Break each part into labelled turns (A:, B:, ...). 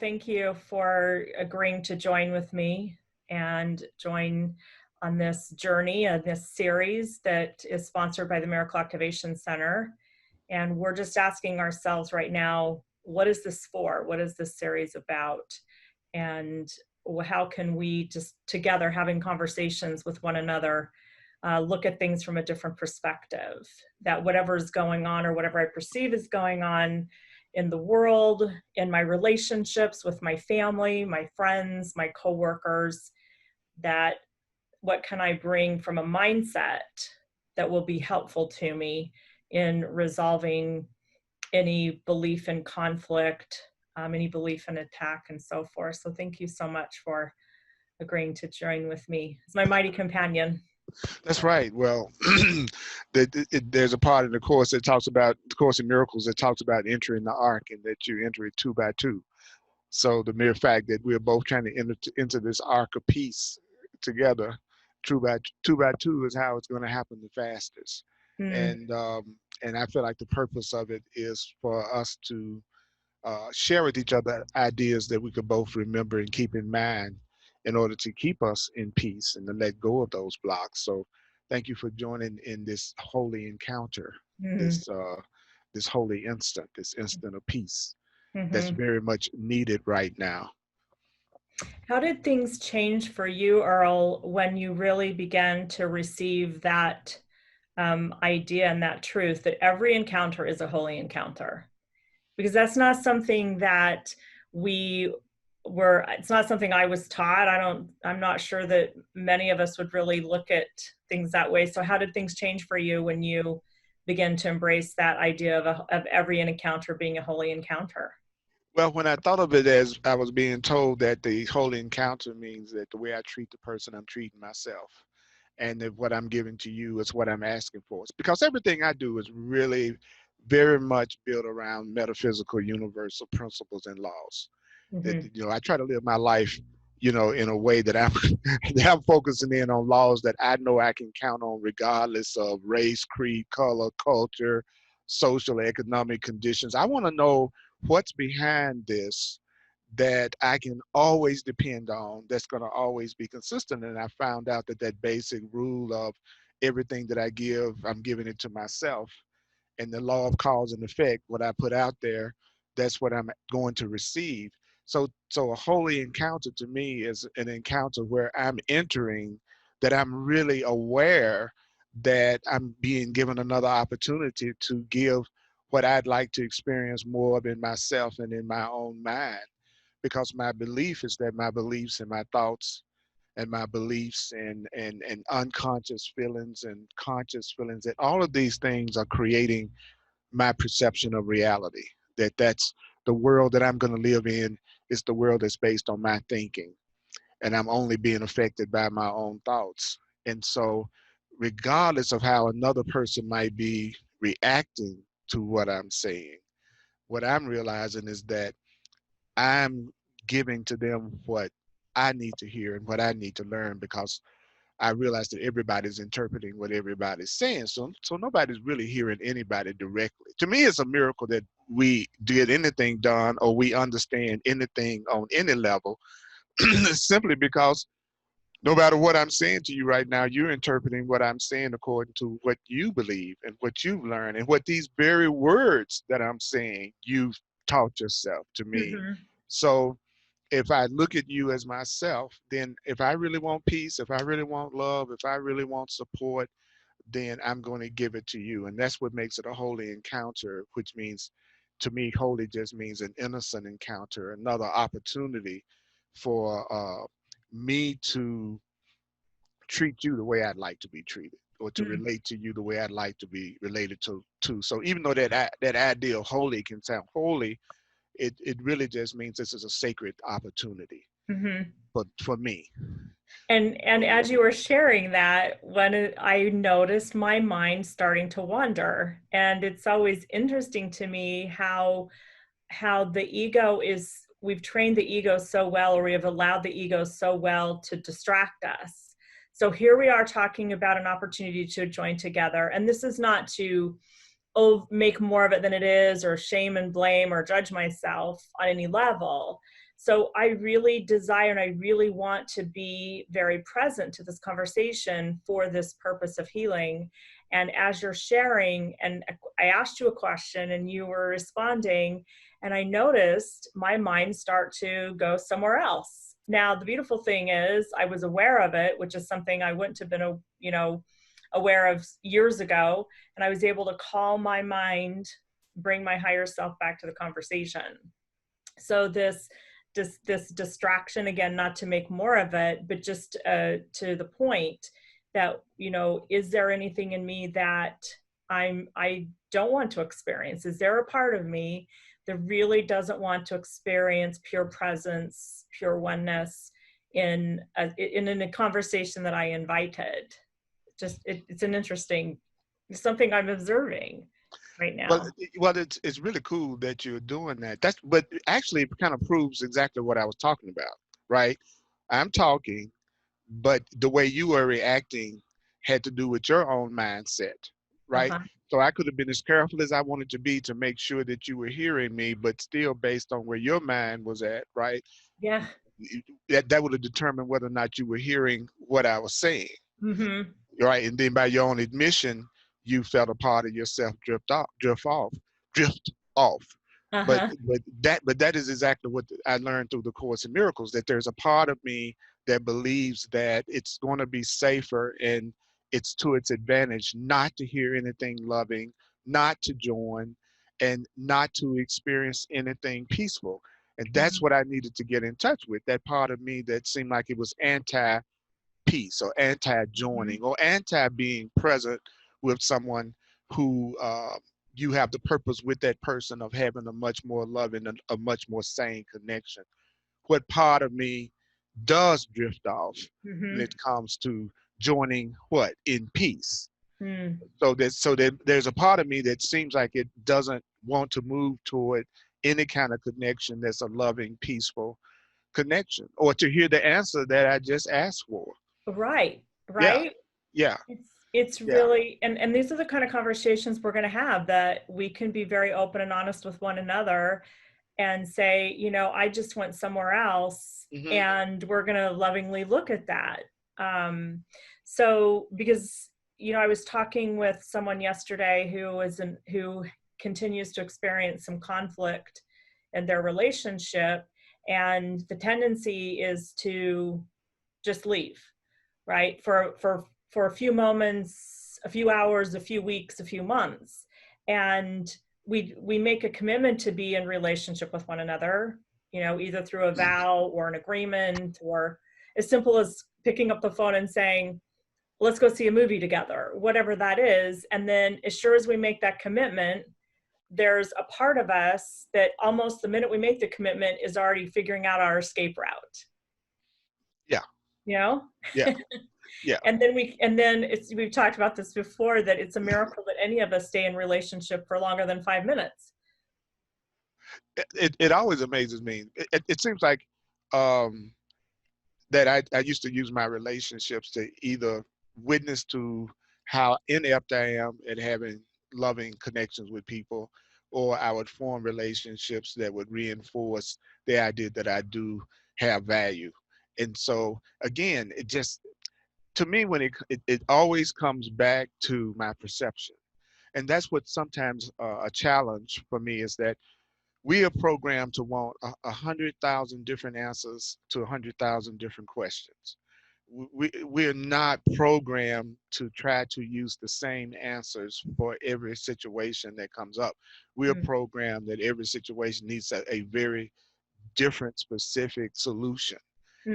A: thank you for agreeing to join with me and join on this journey, this series that is sponsored by the Miracle Activation Center. And we're just asking ourselves right now, what is this for? What is this series about? And how can we just together, having conversations with one another, look at things from a different perspective, that whatever is going on or whatever I perceive is going on in the world, in my relationships with my family, my friends, my coworkers, that what can I bring from a mindset that will be helpful to me in resolving any belief in conflict, any belief in attack, and so forth. So thank you so much for agreeing to join with me as my mighty companion.
B: That's right. Well, there's a part of the Course that talks about, the Course in Miracles, that talks about entering the ark and that you enter it two by two. So the mere fact that we're both trying to enter into this ark of peace together, two by two, is how it's going to happen the fastest. And I feel like the purpose of it is for us to share with each other ideas that we could both remember and keep in mind in order to keep us in peace and to let go of those blocks. So thank you for joining in this holy encounter, this holy instant, this instant of peace that's very much needed right now.
A: How did things change for you, Earl, when you really began to receive that idea and that truth that every encounter is a holy encounter? Because that's not something that it's not something I was taught. I'm not sure that many of us would really look at things that way. So how did things change for you when you began to embrace that idea of every encounter being a holy encounter?
B: Well, when I thought of it as I was being told that the holy encounter means that the way I treat the person, I'm treating myself. And that what I'm giving to you is what I'm asking for. It's because everything I do is really very much built around metaphysical universal principles and laws. That, I try to live my life, in a way that I'm focusing in on laws that I know I can count on regardless of race, creed, color, culture, social, economic conditions. I want to know what's behind this that I can always depend on, that's going to always be consistent. And I found out that basic rule of everything that I give, I'm giving it to myself. And the law of cause and effect, what I put out there, that's what I'm going to receive. So a holy encounter to me is an encounter where I'm entering, that I'm really aware that I'm being given another opportunity to give what I'd like to experience more of in myself and in my own mind. Because my belief is that my beliefs and my thoughts and my beliefs and unconscious feelings and conscious feelings, that all of these things are creating my perception of reality. That's the world that I'm going to live in, is the world that's based on my thinking. And I'm only being affected by my own thoughts. And so regardless of how another person might be reacting to what I'm saying, what I'm realizing is that I'm giving to them what I need to hear and what I need to learn, because I realize that everybody's interpreting what everybody's saying. So nobody's really hearing anybody directly. To me, it's a miracle that we did anything done or we understand anything on any level, simply because no matter what I'm saying to you right now, you're interpreting what I'm saying according to what you believe and what you've learned and what these very words that I'm saying, you've taught yourself to me. So if I look at you as myself, then if I really want peace, if I really want love, if I really want support, then I'm going to give it to you. And that's what makes it a holy encounter, which means, to me, holy just means an innocent encounter, another opportunity for me to treat you the way I'd like to be treated, or to relate to you the way I'd like to be related to. So even though that idea of holy can sound holy, it really just means this is a sacred opportunity for me.
A: And as you were sharing that, when I noticed my mind starting to wander, and it's always interesting to me how the ego we've trained the ego so well, or we have allowed the ego so well to distract us. So here we are talking about an opportunity to join together, and this is not to make more of it than it is, or shame and blame or judge myself on any level. So I really desire and I really want to be very present to this conversation for this purpose of healing. And as you're sharing, and I asked you a question and you were responding, and I noticed my mind start to go somewhere else. Now, the beautiful thing is I was aware of it, which is something I wouldn't have been, aware of years ago. And I was able to calm my mind, bring my higher self back to the conversation. So this distraction, again, not to make more of it, but just to the point that, is there anything in me that I don't want to experience? Is there a part of me that really doesn't want to experience pure presence, pure oneness in a conversation that I invited? It's an interesting, something I'm observing right
B: Well,
A: now.
B: it's really cool that you're doing that. But actually, it kind of proves exactly what I was talking about, right? I'm talking, but the way you were reacting had to do with your own mindset, right?
A: Uh-huh.
B: So I could have been as careful as I wanted to be to make sure that you were hearing me, but still based on where your mind was at, right?
A: Yeah.
B: That would have determined whether or not you were hearing what I was saying,
A: Mm-hmm.
B: right? And then by your own admission, you felt a part of yourself drift off. But
A: Uh-huh.
B: that is exactly what I learned through the Course in Miracles, that there's a part of me that believes that it's going to be safer and it's to its advantage not to hear anything loving, not to join, and not to experience anything peaceful. And that's
A: Mm-hmm.
B: what I needed to get in touch with, that part of me that seemed like it was anti peace or
A: Mm-hmm.
B: anti-joining or anti-being present with someone who you have the purpose with that person of having a much more loving and a much more sane connection. What part of me does drift off when
A: Mm-hmm.
B: it comes to joining what in peace?
A: Mm.
B: So that there's a part of me that seems like it doesn't want to move toward any kind of connection that's a loving, peaceful connection, or to hear the answer that I just asked for.
A: Right.
B: Yeah,
A: Right.
B: yeah,
A: It's
B: yeah.
A: really, and these are the kind of conversations we're going to have, that we can be very open and honest with one another and say, I just went somewhere else,
B: Hmm.
A: and we're going to lovingly look at that. So because, I was talking with someone yesterday who continues to experience some conflict in their relationship, and the tendency is to just leave, right? For a few moments, a few hours, a few weeks, a few months. And we make a commitment to be in relationship with one another, either through a vow or an agreement, or as simple as picking up the phone and saying, let's go see a movie together, whatever that is. And then as sure as we make that commitment, there's a part of us that almost the minute we make the commitment is already figuring out our escape route,
B: Yeah,
A: you know?
B: yeah, yeah.
A: And then we've talked about this before, that it's a miracle that any of us stay in relationship for longer than 5 minutes.
B: It always amazes me. It seems like um, that I used to use my relationships to either witness to how inept I am at having loving connections with people, or I would form relationships that would reinforce the idea that I do have value. And so again, it just, to me, when it always comes back to my perception. And that's what sometimes a challenge for me is, that we are programmed to want 100,000 different answers to 100,000 different questions. We're not programmed to try to use the same answers for every situation that comes up. We are programmed that every situation needs a very different specific solution.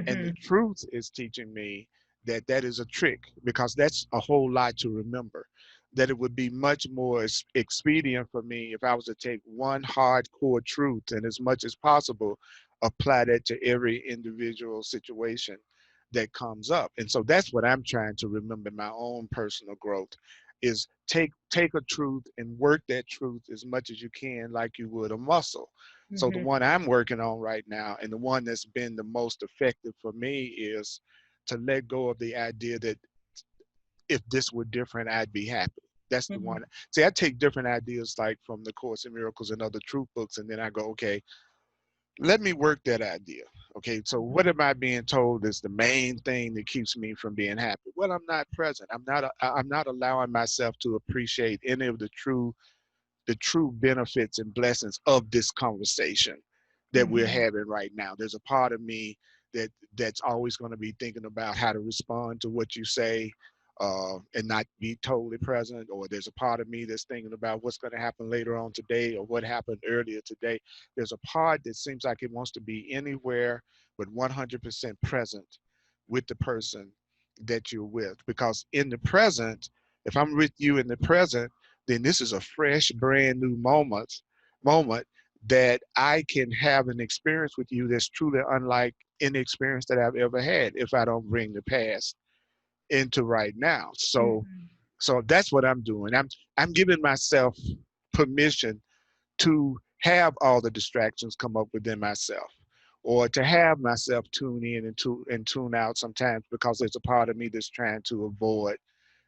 B: And the
A: Mm-hmm.
B: truth is teaching me that that is a trick, because that's a whole lot to remember. That it would be much more expedient for me if I was to take one hardcore truth and, as much as possible, apply that to every individual situation that comes up. And so that's what I'm trying to remember in my own personal growth, is take a truth and work that truth as much as you can, like you would a muscle. So the
A: Mm-hmm.
B: one I'm working on right now, and the one that's been the most effective for me, is to let go of the idea that if this were different, I'd be happy. That's the
A: Mm-hmm.
B: one. See, I take different ideas like from the Course in Miracles and other truth books, and then I go, okay, let me work that idea. Okay, so what
A: Mhm.
B: am I being told is the main thing that keeps me from being happy? Well, I'm not present. I'm not allowing myself to appreciate any of the true benefits and blessings of this conversation that we're
A: Mhm.
B: having right now. There's a part of me that's always going to be thinking about how to respond to what you say, and not be totally present. Or there's a part of me that's thinking about what's going to happen later on today or what happened earlier today. There's a part that seems like it wants to be anywhere but 100% present with the person that you're with. Because in the present, if I'm with you in the present, then this is a fresh, brand new moment that I can have an experience with you that's truly unlike any experience that I've ever had if I don't bring the past into right now.
A: Mhm.
B: So that's what I'm doing. I'm giving myself permission to have all the distractions come up within myself, or to have myself tune in and tune out sometimes, because there's a part of me that's trying to avoid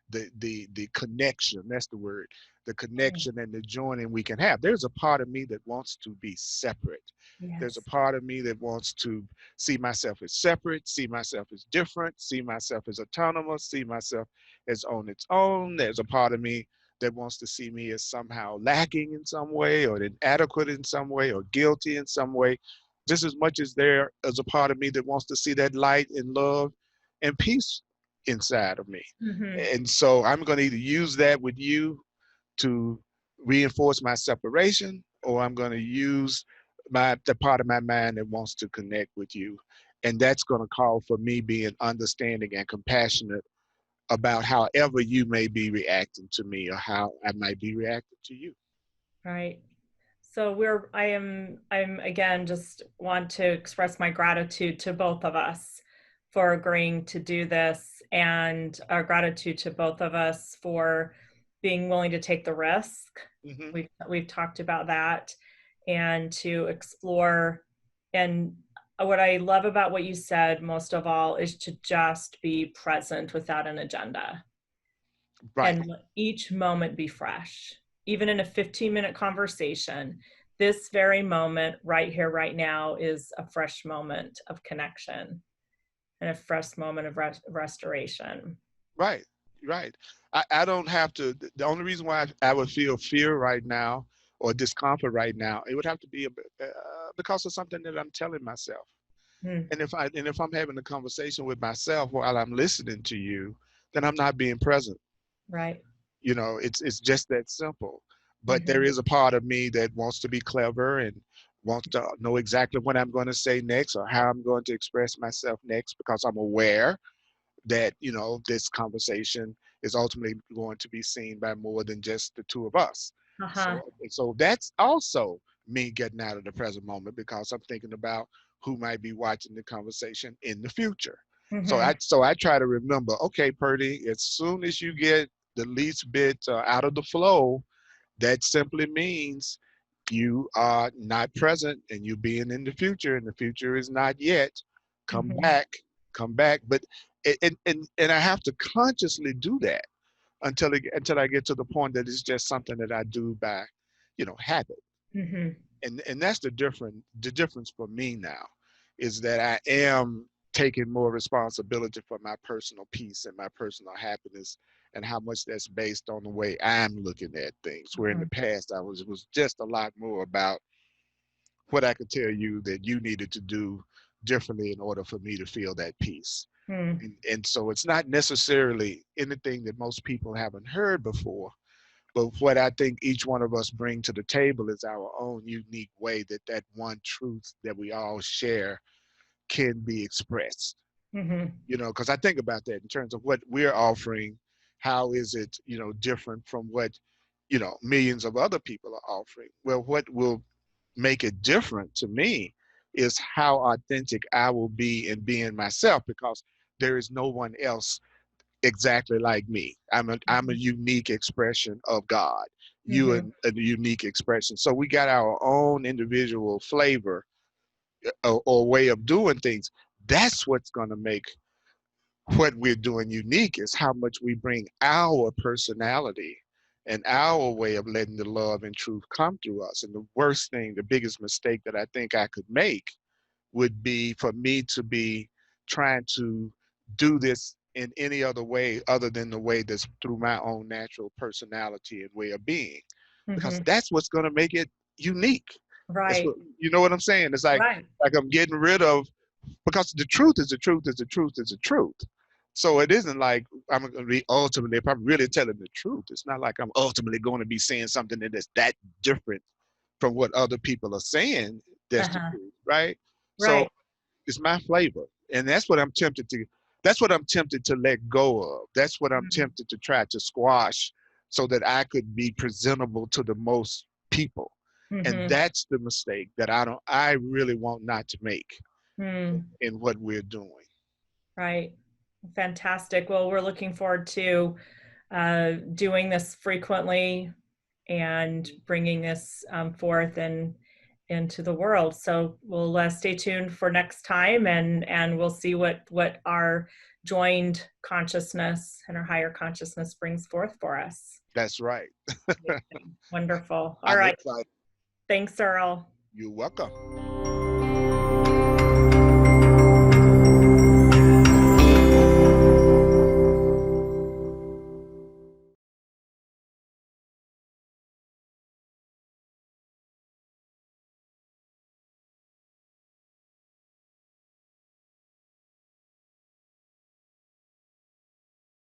B: the connection. That's the word. The
A: Oh,
B: connection and the joining we can have. There's a part of me that wants to be separate. There's a
A: yes.
B: part of me that wants to see myself as separate, see myself as different, see myself as autonomous, see myself as on its own. There's a part of me that wants to see me as somehow lacking in some way, or inadequate in some way, or guilty in some way, just as much as there is a part of me that wants to see that light and love and peace inside of me.
A: Mhm.
B: And so I'm going to either use that with you to reinforce my separation, or I'm going to use the part of my mind that wants to connect with you. And that's going to call for me being understanding and compassionate about however you may be reacting to me, or how I might be reacting to you.
A: Right. So I'm again just want to express my gratitude to both of us for agreeing to do this, and our gratitude to both of us for being willing to take the risk.
B: Hmm.
A: We've talked about that, and to explore. And what I love about what you said most of all is to just be present without an agenda,
B: Right,
A: and each moment be fresh. Even in a 15-minute conversation, this very moment right here, right now, is a fresh moment of connection and a fresh moment of restoration.
B: right, right. I don't have to. The only reason why I would feel fear right now or discomfort right now, it would have to be because of something that I'm telling myself.
A: Mm,
B: And if I'm having a conversation with myself while I'm listening to you, then I'm not being present.
A: right.
B: It's just that simple. But there
A: Mm-hmm.
B: is a part of me that wants to be clever and wants to know exactly what I'm going to say next, or how I'm going to express myself next, because I'm aware that this conversation is ultimately going to be seen by more than just the two of us.
A: Uh-huh.
B: So that's also me getting out of the present moment, because I'm thinking about who might be watching the conversation in the future.
A: Mm-hmm.
B: So I try to remember, okay, Purdy, as soon as you get the least bit out of the flow, that simply means you are not present, and you being in the future, and the future is not yet. Come
A: Mm-hmm.
B: back, come back. But and I have to consciously do that until I get to the point that it's just something that I do by, habit.
A: Mm-hmm.
B: And that's the difference for me now, is that I am taking more responsibility for my personal peace and my personal happiness, and how much that's based on the way I'm looking at things. Where in
A: Uh-huh.
B: the past I was it was just a lot more about what I could tell you that you needed to do differently in order for me to feel that peace.
A: Mm,
B: And so it's not necessarily anything that most people haven't heard before, but what I think each one of us bring to the table is our own unique way that one truth that we all share can be expressed.
A: mm-hmm.
B: Because I think about that in terms of what we're offering. How is it, different from what, millions of other people are offering? Well, what will make it different to me is how authentic I will be in being myself, because there is no one else exactly like me. I'm a unique expression of God. You
A: Mm-hmm.
B: are a unique expression. So we got our own individual flavor, or way of doing things. That's what's going to make what we're doing unique, is how much we bring our personality and our way of letting the love and truth come through us. And the worst thing, the biggest mistake that I think I could make would be for me to be trying to do this in any other way other than the way that's through my own natural personality and way of being, because
A: Mm-hmm.
B: that's what's going to make it unique. That's
A: Right.
B: what, you know what I'm saying? It's
A: Right.
B: like I'm getting rid of, because the truth is the truth is the truth is the truth. So it isn't like I'm going to be ultimately, if I'm really telling the truth, it's not like I'm ultimately going to be saying something that is that different from what other people are saying. That's the
A: Uh-huh.
B: truth, right? So
A: Right.
B: it's my flavor, and that's what I'm tempted to. That's what I'm tempted to let go of. That's what I'm tempted to try to squash, so that I could be presentable to the most people. And
A: Mm-hmm.
B: that's the mistake that I really want not to make
A: Mm.
B: in what we're doing.
A: Right. Fantastic. Well, we're looking forward to doing this frequently and bringing this forth and into the world. So we'll stay tuned for next time, and we'll see what our joined consciousness and our higher consciousness brings forth for us.
B: That's right.
A: Amazing. Wonderful. All
B: I'm
A: right.
B: excited.
A: Thanks, Earl.
B: You're welcome.